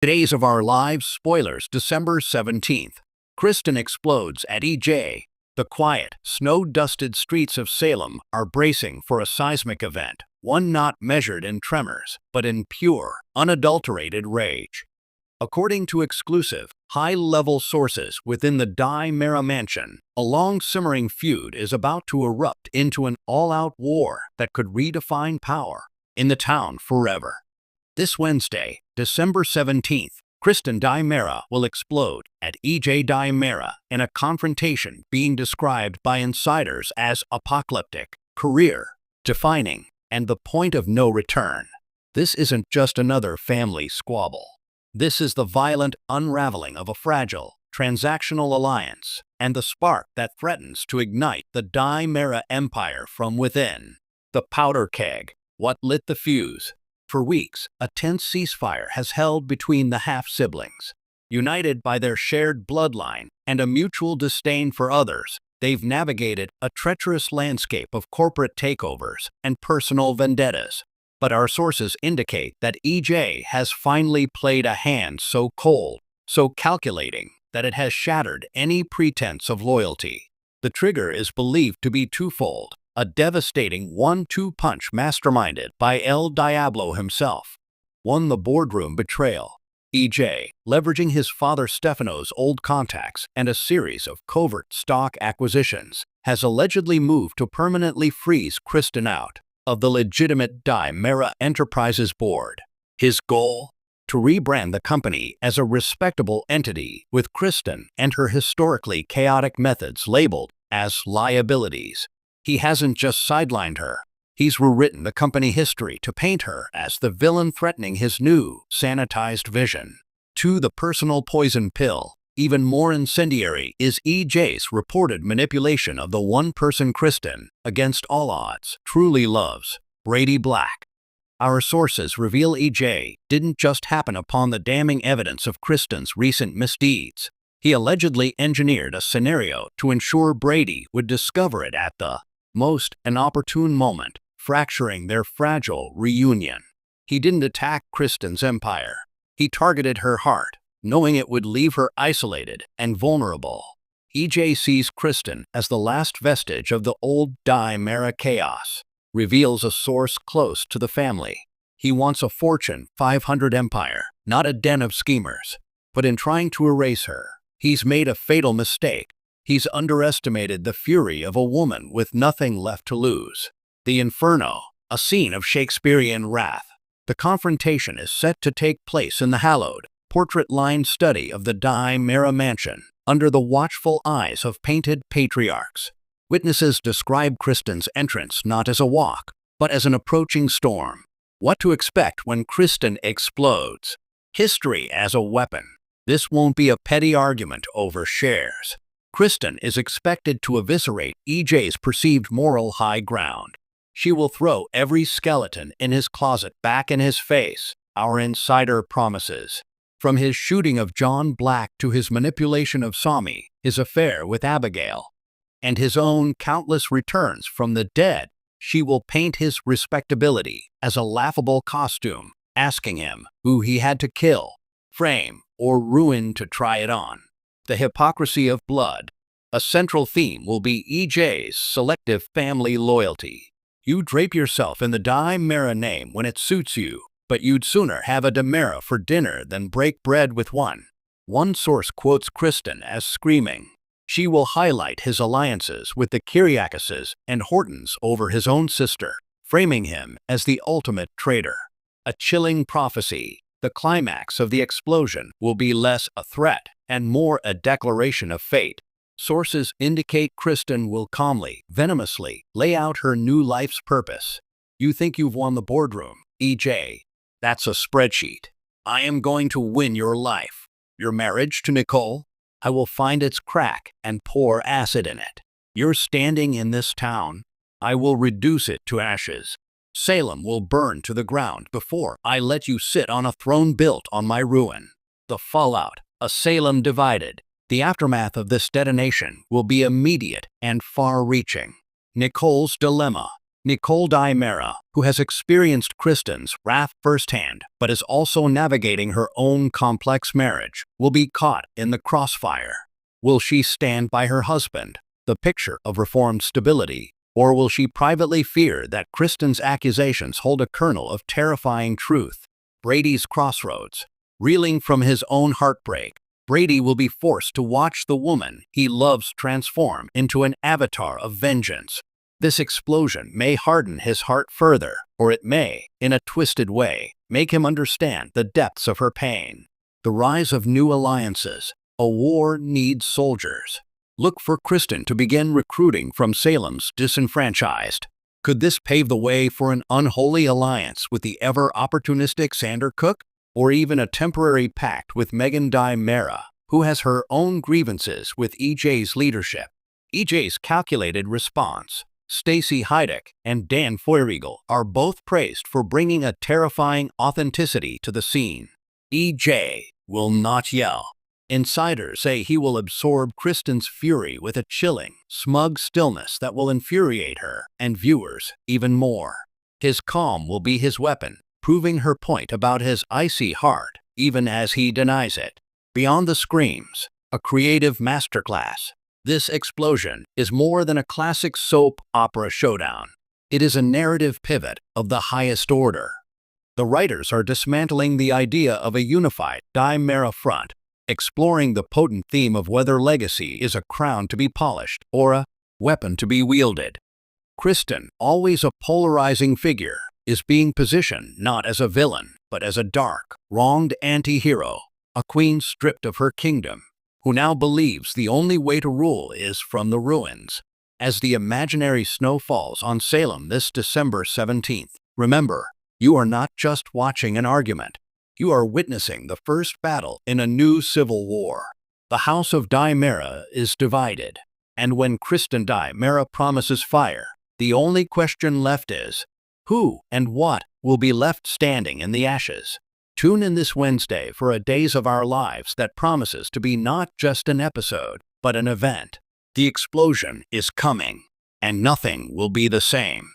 Days of Our Lives spoilers December 17th. Kristen explodes at EJ. The quiet, snow-dusted streets of Salem are bracing for a seismic event, one not measured in tremors, but in pure, unadulterated rage. According to exclusive, high-level sources within the Drama mansion, a long-simmering feud is about to erupt into an all-out war that could redefine power in the town forever. This Wednesday, December 17th, Kristen Drama will explode at EJ Drama in a confrontation being described by insiders as apocalyptic, career-defining, and the point of no return. This isn't just another family squabble. This is the violent unraveling of a fragile, transactional alliance, and the spark that threatens to ignite the Drama empire from within. The powder keg, what lit the fuse? For weeks, a tense ceasefire has held between the half-siblings. United by their shared bloodline and a mutual disdain for others, they've navigated a treacherous landscape of corporate takeovers and personal vendettas. But our sources indicate that EJ has finally played a hand so cold, so calculating, that it has shattered any pretense of loyalty. The trigger is believed to be twofold. A devastating 1-2 punch masterminded by El Diablo himself. One, the boardroom betrayal. EJ, leveraging his father Stefano's old contacts and a series of covert stock acquisitions, has allegedly moved to permanently freeze Kristen out of the legitimate Drama Enterprises board. His goal? To rebrand the company as a respectable entity with Kristen and her historically chaotic methods labeled as liabilities. He hasn't just sidelined her. He's rewritten the company history to paint her as the villain threatening his new, sanitized vision. To the personal poison pill, even more incendiary is EJ's reported manipulation of the one-person Kristen, against all odds, truly loves, Brady Black. Our sources reveal EJ didn't just happen upon the damning evidence of Kristen's recent misdeeds. He allegedly engineered a scenario to ensure Brady would discover it at the most inopportune moment, fracturing their fragile reunion. He didn't attack Kristen's empire. He targeted her heart, knowing it would leave her isolated and vulnerable. EJ sees Kristen as the last vestige of the old Drama chaos, reveals a source close to the family. He wants a Fortune 500 empire, not a den of schemers. But in trying to erase her, he's made a fatal mistake. He's underestimated the fury of a woman with nothing left to lose. The Inferno, a scene of Shakespearean wrath. The confrontation is set to take place in the hallowed, portrait-lined study of the Drama mansion, under the watchful eyes of painted patriarchs. Witnesses describe Kristen's entrance not as a walk, but as an approaching storm. What to expect when Kristen explodes? History as a weapon. This won't be a petty argument over shares. Kristen is expected to eviscerate EJ's perceived moral high ground. She will throw every skeleton in his closet back in his face, our insider promises. From his shooting of John Black to his manipulation of Sami, his affair with Abigail, and his own countless returns from the dead, she will paint his respectability as a laughable costume, asking him who he had to kill, frame, or ruin to try it on. The hypocrisy of blood. A central theme will be EJ's selective family loyalty. You drape yourself in the Drama name when it suits you, but you'd sooner have a Drama for dinner than break bread with one. One source quotes Kristen as screaming. She will highlight his alliances with the Kyriakises and Hortons over his own sister, framing him as the ultimate traitor. A chilling prophecy. The climax of the explosion will be less a threat and more a declaration of fate. Sources indicate Kristen will calmly, venomously lay out her new life's purpose. You think you've won the boardroom, EJ? That's a spreadsheet. I am going to win your life. Your marriage to Nicole? I will find its crack and pour acid in it. You're standing in this town. I will reduce it to ashes. Salem will burn to the ground before I let you sit on a throne built on my ruin. The fallout. A Salem divided. The aftermath of this detonation will be immediate and far-reaching. Nicole's dilemma. Nicole Mera, who has experienced Kristen's wrath firsthand but is also navigating her own complex marriage, will be caught in the crossfire. Will she stand by her husband, the picture of reformed stability, or will she privately fear that Kristen's accusations hold a kernel of terrifying truth? Brady's crossroads. Reeling from his own heartbreak, Brady will be forced to watch the woman he loves transform into an avatar of vengeance. This explosion may harden his heart further, or it may, in a twisted way, make him understand the depths of her pain. The rise of new alliances. A war needs soldiers. Look for Kristen to begin recruiting from Salem's disenfranchised. Could this pave the way for an unholy alliance with the ever-opportunistic Sander Cook? Or even a temporary pact with Megan Mera, who has her own grievances with EJ's leadership? EJ's calculated response. Stacey Heideck and Dan Feurigel are both praised for bringing a terrifying authenticity to the scene. EJ will not yell. Insiders say he will absorb Kristen's fury with a chilling, smug stillness that will infuriate her and viewers even more. His calm will be his weapon, proving her point about his icy heart, even as he denies it. Beyond the screams, a creative masterclass. This explosion is more than a classic soap opera showdown. It is a narrative pivot of the highest order. The writers are dismantling the idea of a unified Mera front, exploring the potent theme of whether legacy is a crown to be polished or a weapon to be wielded. Kristen, always a polarizing figure, is being positioned not as a villain, but as a dark, wronged anti-hero, a queen stripped of her kingdom, who now believes the only way to rule is from the ruins. As the imaginary snow falls on Salem this December 17th, remember, you are not just watching an argument. You are witnessing the first battle in a new civil war. The house of Mera is divided, and when Kristen Mera promises fire, the only question left is, who and what will be left standing in the ashes? Tune in this Wednesday for a Days of Our Lives that promises to be not just an episode, but an event. The explosion is coming, and nothing will be the same.